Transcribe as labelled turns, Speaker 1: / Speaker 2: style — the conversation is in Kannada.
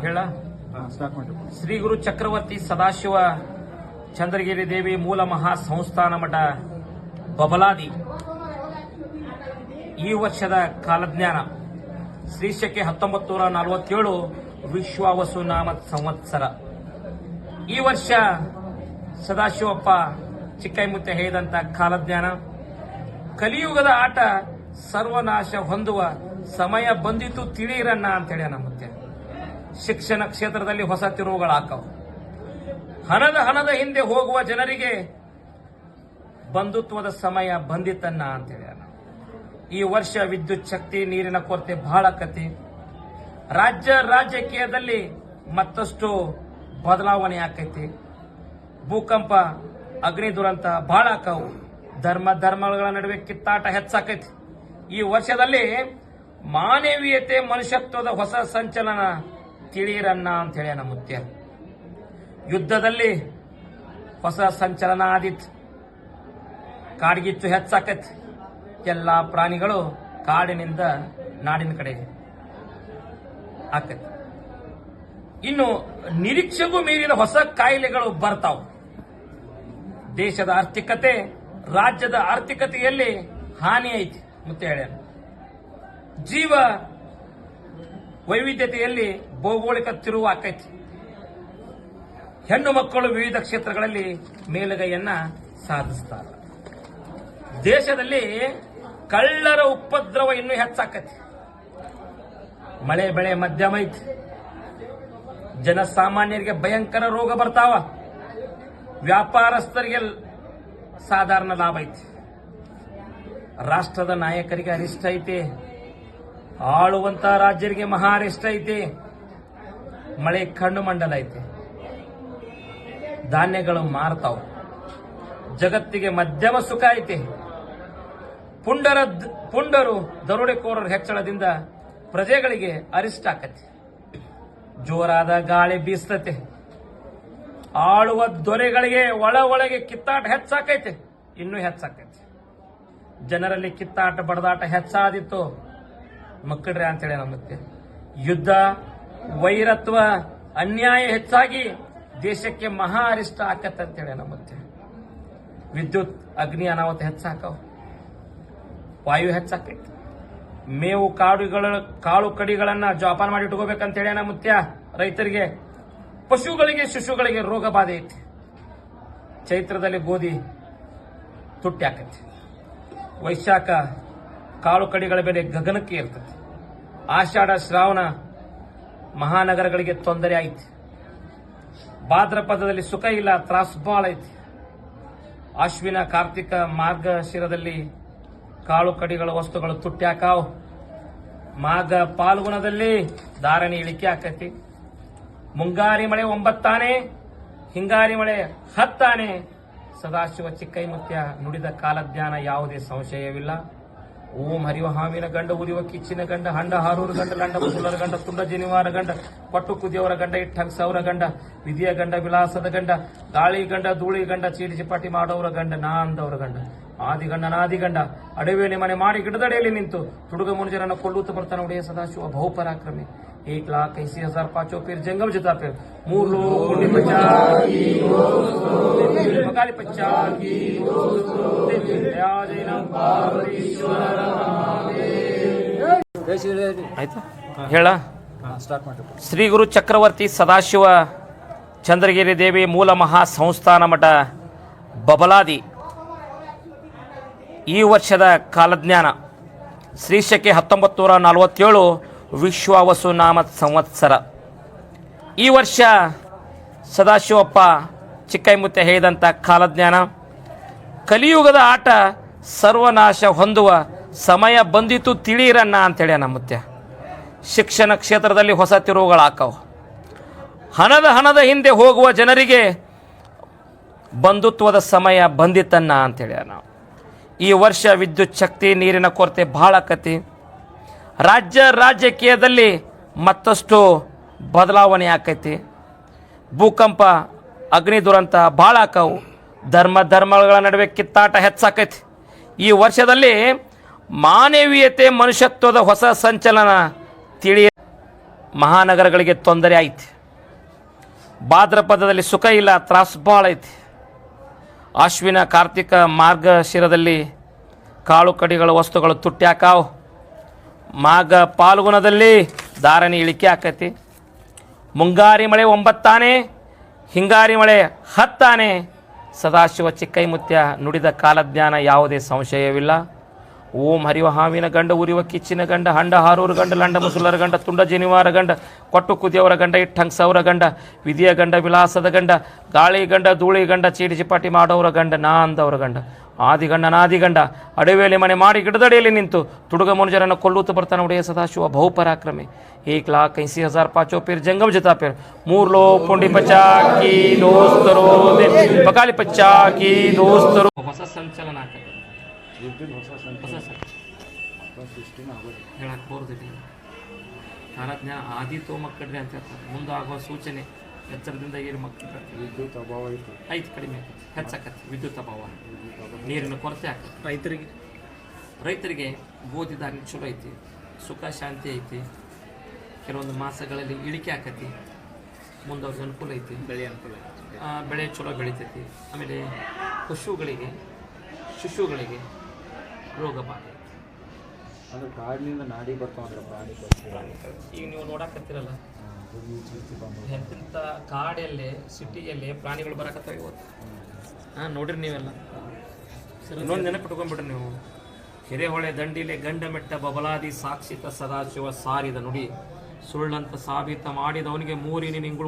Speaker 1: ಹೇಳ ಶ್ರೀ ಗುರು ಚಕ್ರವರ್ತಿ ಸದಾಶಿವ ಚಂದ್ರಗಿರಿ ದೇವಿ ಮೂಲ ಮಹಾ ಸಂಸ್ಥಾನ ಮಠ ಬಬಲಾದಿ ಈ ವರ್ಷದ ಕಾಲಜ್ಞಾನ ಶ್ರೀಶಕೆ 1947 ವಿಶ್ವಾವಸು ನಾಮ ಸಂವತ್ಸರ. ಈ ವರ್ಷ ಸದಾಶಿವಪ್ಪ ಚಿಕ್ಕೈಮುತ್ತೆ ಹೇಳಿದಂತ ಕಾಲಜ್ಞಾನ ಕಲಿಯುಗದ ಆಟ ಸರ್ವನಾಶ ಹೊಂದುವ ಸಮಯ ಬಂದಿತು ತಿಳಿಯಿರಣ್ಣ ಅಂತೇಳಿ ನಮ್ಮತ್ತೆ. ಶಿಕ್ಷಣ ಕ್ಷೇತ್ರದಲ್ಲಿ ಹೊಸ ತಿರುವುಗಳಾಕವು. ಹಣದ ಹಿಂದೆ ಹೋಗುವ ಜನರಿಗೆ ಬಂಧುತ್ವದ ಸಮಯ ಬಂದಿತನ್ನ ಅಂತೇಳಿ. ಈ ವರ್ಷ ವಿದ್ಯುತ್ ಶಕ್ತಿ ನೀರಿನ ಕೊರತೆ ಬಹಳ ಕತೆ. ರಾಜಕೀಯದಲ್ಲಿ ಮತ್ತಷ್ಟು ಬದಲಾವಣೆ ಆಕೈತಿ. ಭೂಕಂಪ ಅಗ್ನಿ ದುರಂತ ಬಹಳ ಆಕವು. ಧರ್ಮಗಳ ನಡುವೆ ಕಿತ್ತಾಟ ಹೆಚ್ಚಾಕೈತಿ. ಈ ವರ್ಷದಲ್ಲಿ ಮಾನವೀಯತೆ ಮನುಷ್ಯತ್ವದ ಹೊಸ ಸಂಚಲನ ತಿಳಿಯಿರನ್ನ ಅಂತ ಹೇಳಿ ನಮ್ಮ ಮುತ್ಯ. ಯುದ್ಧದಲ್ಲಿ ಹೊಸ ಸಂಚಲನ ಆದಿತ್ತು. ಕಾಡ್ಗಿಚ್ಚು ಹೆಚ್ಚಾಕೈತಿ. ಎಲ್ಲಾ ಪ್ರಾಣಿಗಳು ಕಾಡಿನಿಂದ ನಾಡಿನ ಕಡೆ ಆಕೈತಿ. ಇನ್ನು ನಿರೀಕ್ಷೆಗೂ ಮೀರಿದ ಹೊಸ ಕಾಯಿಲೆಗಳು ಬರ್ತಾವ. ದೇಶದ ಆರ್ಥಿಕತೆ ರಾಜ್ಯದ ಆರ್ಥಿಕತೆಯಲ್ಲಿ ಹಾನಿ ಐತಿ ಮತ್ತೆ ಹೇಳ. ಜೀವ ವೈವಿಧ್ಯತೆಯಲ್ಲಿ ಭೌಗೋಳಿಕ ತಿರುವು ಆಕೈತಿ. ಹೆಣ್ಣು ಮಕ್ಕಳು ವಿವಿಧ ಕ್ಷೇತ್ರಗಳಲ್ಲಿ ಮೇಲುಗೈಯನ್ನ ಸಾಧಿಸ್ತಾರೆ. ದೇಶದಲ್ಲಿ ಕಳ್ಳರ ಉಪದ್ರವ ಇನ್ನೂ ಹೆಚ್ಚಾಕೈತಿ. ಮಳೆ ಬೆಳೆ ಮಧ್ಯಮ ಐತಿ. ಜನಸಾಮಾನ್ಯರಿಗೆ ಭಯಂಕರ ರೋಗ ಬರ್ತಾವ. ವ್ಯಾಪಾರಸ್ಥರಿಗೆ ಸಾಧಾರಣ ಲಾಭ ಐತಿ. ರಾಷ್ಟ್ರದ ನಾಯಕರಿಗೆ ಅರಿಷ್ಟ ಐತಿ. ಆಳುವಂತ ರಾಜ್ಯರಿಗೆ ಮಹಾ ಅರಿಷ್ಟ ಐತಿ. ಮಳೆ ಕಣ್ಣು ಮಂಡಲ ಐತಿ. ಧಾನ್ಯಗಳು ಮಾರ್ತಾವ. ಜಗತ್ತಿಗೆ ಮಧ್ಯಮ ಸುಖ ಐತಿ. ಪುಂಡರು ದರೋಡೆಕೋರರ ಹೆಚ್ಚಳದಿಂದ ಪ್ರಜೆಗಳಿಗೆ ಅರಿಷ್ಟ ಆಕತಿ. ಜೋರಾದ ಗಾಳಿ ಬೀಸ್ತತೆ. ಆಳುವ ದೊರೆಗಳಿಗೆ ಒಳಗೆ ಕಿತ್ತಾಟ ಹೆಚ್ಚಾಕೈತೆ. ಇನ್ನೂ ಹೆಚ್ಚಾಕೈತಿ. ಜನರಲ್ಲಿ ಕಿತ್ತಾಟ ಬಡದಾಟ ಹೆಚ್ಚಾದಿತ್ತು ಮಕ್ಕಳ್ರೆ ಅಂತೇಳಿ ನಮ್ಮತ್ತೆ. ಯುದ್ಧ ವೈರತ್ವ ಅನ್ಯಾಯ ಹೆಚ್ಚಾಗಿ ದೇಶಕ್ಕೆ ಮಹಾ ಅರಿಷ್ಟ ಆಕತ್ತೆ ಅಂತೇಳಿ ನಮ್ಮತ್ತೆ. ವಿದ್ಯುತ್ ಅಗ್ನಿ ಅನಾಹುತ ಹೆಚ್ಚಾಕವು. ವಾಯು ಹೆಚ್ಚಾಕೈತಿ. ಮೇವು ಕಾಳು ಕಡಿಗಳನ್ನ ಜೋಪಾನ ಮಾಡಿ ಇಟ್ಕೋಬೇಕಂತ ಹೇಳಿ ನಮ್ಮ ಮುತ್ಯ ರೈತರಿಗೆ. ಪಶುಗಳಿಗೆ ಶಿಶುಗಳಿಗೆ ರೋಗ ಬಾಧೆ ಐತಿ. ಚೈತ್ರದಲ್ಲಿ ಗೋಧಿ ತುಟ್ಟಿ ಆಕೈತಿ. ವೈಶಾಖ ಕಾಳು ಕಡಿಗಳ ಬೆಲೆ ಗಗನಕ್ಕೆ ಇರ್ತದೆ. ಆಷಾಢ ಶ್ರಾವಣ ಮಹಾನಗರಗಳಿಗೆ ತೊಂದರೆ ಐತಿ. ಭಾದ್ರಪದದಲ್ಲಿ ಸುಖ ಇಲ್ಲ, ತ್ರಾಸು ಬಾಳ ಐತಿ. ಅಶ್ವಿನ ಕಾರ್ತಿಕ ಮಾರ್ಗಶಿರದಲ್ಲಿ ಕಾಳು ಕಡಿಗಳ ವಸ್ತುಗಳು ತುಟ್ಟಿ ಹಾಕಾವ್. ಮಾಘ ಪಾಲ್ಗುಣದಲ್ಲಿ ಧಾರಣೆ ಇಳಿಕೆ ಆಕೈತಿ. ಮುಂಗಾರಿ ಮಳೆ 9 ಆನೆ, ಹಿಂಗಾರಿ ಮಳೆ 10 ಆನೆ. ಸದಾಶಿವ ಚಿಕ್ಕೈಮುತ್ಯ ನುಡಿದ ಕಾಲಜ್ಞಾನ ಯಾವುದೇ ಸಂಶಯವಿಲ್ಲ. ಓಂ ಹರಿವ ಹಾವಿನ ಗಂಡ ಉರಿವ ಕಿಚ್ಚಿನ ಗಂಡ ಹಂಡ ಹಾರೂರು ಗಂಡ ಲಂಡ ಮುಸುಲರ ಗಂಡ ತುಂಡ ಜನಿವಾರ ಗಂಡ ಪಟ್ಟು ಕುದಿಯವರ ಗಂಡ ಇಟ್ಟಂಗ್ ಸೌರ ಗಂಡ ವಿಧಿಯ ಗಂಡ ವಿಲಾಸದ ಗಂಡ ಗಾಳಿ ಗಂಡ ಧೂಳಿ ಗಂಡ ಚೀಟಿ ಚಿಪಾಟಿ ಮಾಡೋರ ಗಂಡ ನಾಂದವರ ಗಂಡ ಆದಿಗಂಡ ಅಡವಿಯಲ್ಲಿ ಮನೆ ಮಾಡಿ ಗಿಡದಡೆಯಲ್ಲಿ ನಿಂತು ತುಡುಗ ಮುನುಜರನ್ನು ಕೊಳ್ಳುತ್ತಾ ಬರ್ತಾನೆ ಒಡೆಯ ಸದಾಶಿವ ಬಹುಪರಾಕ್ರಮಿ. 1,80,000 पांचों फिर जंगम जिता फिर 3 लोग ಹೇಳ. ಶ್ರೀ ಗುರು ಚಕ್ರವರ್ತಿ ಸದಾಶಿವ ಚಂದ್ರಗಿರಿ ದೇವಿ ಮೂಲ ಮಹಾ ಸಂಸ್ಥಾನ ಮಠ ಬಬಲಾದಿ ಈ ವರ್ಷದ ಕಾಲಜ್ಞಾನ ಶ್ರೀಶಕೆ 1947 ವಿಶ್ವಾವಸು ನಾಮ ಸಂವತ್ಸರ. ಈ ವರ್ಷ ಸದಾಶಿವಪ್ಪ ಚಿಕ್ಕೈಮುತ್ತೆ ಹೇಳಿದಂಥ ಕಾಲಜ್ಞಾನ ಕಲಿಯುಗದ ಆಟ ಸರ್ವನಾಶ ಹೊಂದುವ ಸಮಯ ಬಂದಿತು ತಿಳಿಯಿರಣ್ಣ ಅಂತೇಳಿ ನಮ್ಮತ್ತೆ. ಶಿಕ್ಷಣ ಕ್ಷೇತ್ರದಲ್ಲಿ ಹೊಸ ತಿರುವುಗಳಾಕವು. ಹಣದ ಹಿಂದೆ ಹೋಗುವ ಜನರಿಗೆ ಬಂಧುತ್ವದ ಸಮಯ ಬಂದಿತನ್ನ ಅಂತೇಳಿ ನಾವು. ಈ ವರ್ಷ ವಿದ್ಯುತ್ ಶಕ್ತಿ ನೀರಿನ ಕೊರತೆ ಬಹಳ ಆಕತಿ. ರಾಜಕೀಯದಲ್ಲಿ ಮತ್ತಷ್ಟು ಬದಲಾವಣೆ ಆಕೈತಿ. ಭೂಕಂಪ ಅಗ್ನಿ ದುರಂತ ಬಹಳ ಆಕವು. ಧರ್ಮಗಳ ನಡುವೆ ಕಿತ್ತಾಟ ಹೆಚ್ಚಾಕೈತಿ. ಈ ವರ್ಷದಲ್ಲಿ ಮಾನವೀಯತೆ ಮನುಷ್ಯತ್ವದ ಹೊಸ ಸಂಚಲನ ಮಹಾನಗರಗಳಿಗೆ ತೊಂದರೆ ಐತಿ. ಭಾದ್ರಪದದಲ್ಲಿ ಸುಖ ಇಲ್ಲ, ತ್ರಾಸು ಭಾಳ ಐತಿ. ಅಶ್ವಿನ ಕಾರ್ತಿಕ ಮಾರ್ಗಶಿರದಲ್ಲಿ ಕಾಳು ಕಡಿಗಳ ವಸ್ತುಗಳು ತುಟ್ಟ್ಯಾಕಾವು. ಮಾಘ ಪಾಲ್ಗುಣದಲ್ಲಿ ಧಾರಣೆ ಇಳಿಕೆ ಆಕತಿ. ಮುಂಗಾರಿ ಮಳೆ 9 ಆನೆ, ಹಿಂಗಾರಿ ಮಳೆ 10 ಆನೆ. ಸದಾಶಿವ ಚಿಕ್ಕೈಮುತ್ಯ ನುಡಿದ ಕಾಲಜ್ಞಾನ ಯಾವುದೇ ಸಂಶಯವಿಲ್ಲ. ಓಂ ಹರಿವ ಹಾವಿನ ಗಂಡ, ಉರಿವ ಕಿಚ್ಚಿನ ಗಂಡ, ಹಂಡ ಹಾರೂರು ಗಂಡ, ಲಂಡ ಮುಸುಲರ ಗಂಡ, ತುಂಡ ಜನಿವಾರ ಗಂಡ, ಕೊಟ್ಟು ಕುದಿಯವರ ಗಂಡ, ಇಟ್ಟಂಗ್ಸವರ ಗಂಡ, ವಿಧಿಯ ಗಂಡ, ವಿಲಾಸದ ಗಂಡ, ಗಾಳಿ ಗಂಡ, ಧೂಳಿ ಗಂಡ, ಚೀಟಿ ಚಿಪಾಟಿ ಮಾಡೋರ ಗಂಡ, ನಾ ಅಂದವರ ಗಂಡ, ಆದಿಗಂಡ ನಾದಿಗಂಡ, ಅಡವೆಯಲ್ಲಿ ಮನೆ ಮಾಡಿ ಗಿಡದಡಿಯಲ್ಲಿ ನಿಂತು ತುಡುಗ ಮನುಜರನ್ನು ಕೊಲ್ಲುತ್ತಾ ಬರ್ತಾನೆ ಒಡೆಯ ಸದಾಶಿವ ಬಹುಪರಾಕ್ರಮಿ. 1,80,000 ಪಾಚೋ ಪೇರ್ ಜಂಗಮ್ ಜತಾ ಪೇರ್ 3 ಲೋ ಪುಂಡಿ ಪಚಾಕಿ ದೋಸ್ತರೋ ಬಕಾಲಿ ಪಚಾಕಿ ದೋಸ್ತರು. ಹೊಸ ಸಂಚಲನ ಆಗ್ತದೆ, ಹೇಳಕ್ ಬೋರ್ದಿಲ್ಲ. ಕಾಲಜ್ಞಾನ ಆದಿ ತೋ ಮಕ್ಕಳ್ರಿ ಅಂತ ಹೇಳ್ತಾರೆ. ಮುಂದೆ ಆಗುವ ಸೂಚನೆ ಎಚ್ಚರದಿಂದ ಏನು ಮಕ್ಕಳು ವಿದ್ಯುತ್ ಅಭಾವ ಐತಿ, ಕಡಿಮೆ ಹೆಚ್ಚಾಕತ್ತೆ. ವಿದ್ಯುತ್ ಅಭಾವ, ನೀರಿನ ಕೊರತೆ ಆಗ್ತದೆ. ರೈತರಿಗೆ ಓದಿದಾಗ ಚಲೋ ಐತಿ, ಸುಖ ಶಾಂತಿ ಐತಿ. ಕೆಲವೊಂದು ಮಾಸಗಳಲ್ಲಿ ಇಳಿಕೆ ಆಕತಿ, ಮುಂದೆ ಅವ್ರಿಗೆ ಅನುಕೂಲ ಐತಿ, ಬೆಳೆ ಚಲೋ ಬೆಳಿತೈತಿ. ಆಮೇಲೆ ಶಿಶುಗಳಿಗೆ ರೋಗ ಬಾಧೆ
Speaker 2: ಅಂದ್ರೆ ಕಾಡಿನಿಂದ ನಾಡಿ ಬರ್ತಾವಂದ್ರೆ ಪ್ರಾಣಿ.
Speaker 1: ಈಗ ನೀವು ನೋಡಕತ್ತಿರಲ್ಲ, ಎಂಥ ಕಾಡಲ್ಲೇ ಸಿಟಿಯಲ್ಲಿ ಪ್ರಾಣಿಗಳು ಬರಕತ್ತಾವ ಇವತ್ತು. ನೋಡ್ರಿ ನೀವೆಲ್ಲ ಇನ್ನೊಂದು ನೆನಪಿಟ್ಕೊಂಡ್ಬಿಡ್ರಿ ನೀವು. ಕೆರೆಹೊಳೆ ದಂಡಿಲೆ ಗಂಡ ಮೆಟ್ಟ ಬಬಲಾದಿ ಸಾಕ್ಷಿತ ಸದಾಶಿವ ಸಾರಿದ ನುಡಿ, ಸುಳ್ಳಂತ ಸಾಬೀತ ಮಾಡಿದವನಿಗೆ ಮೂರಿನ ನಿಂಗಳು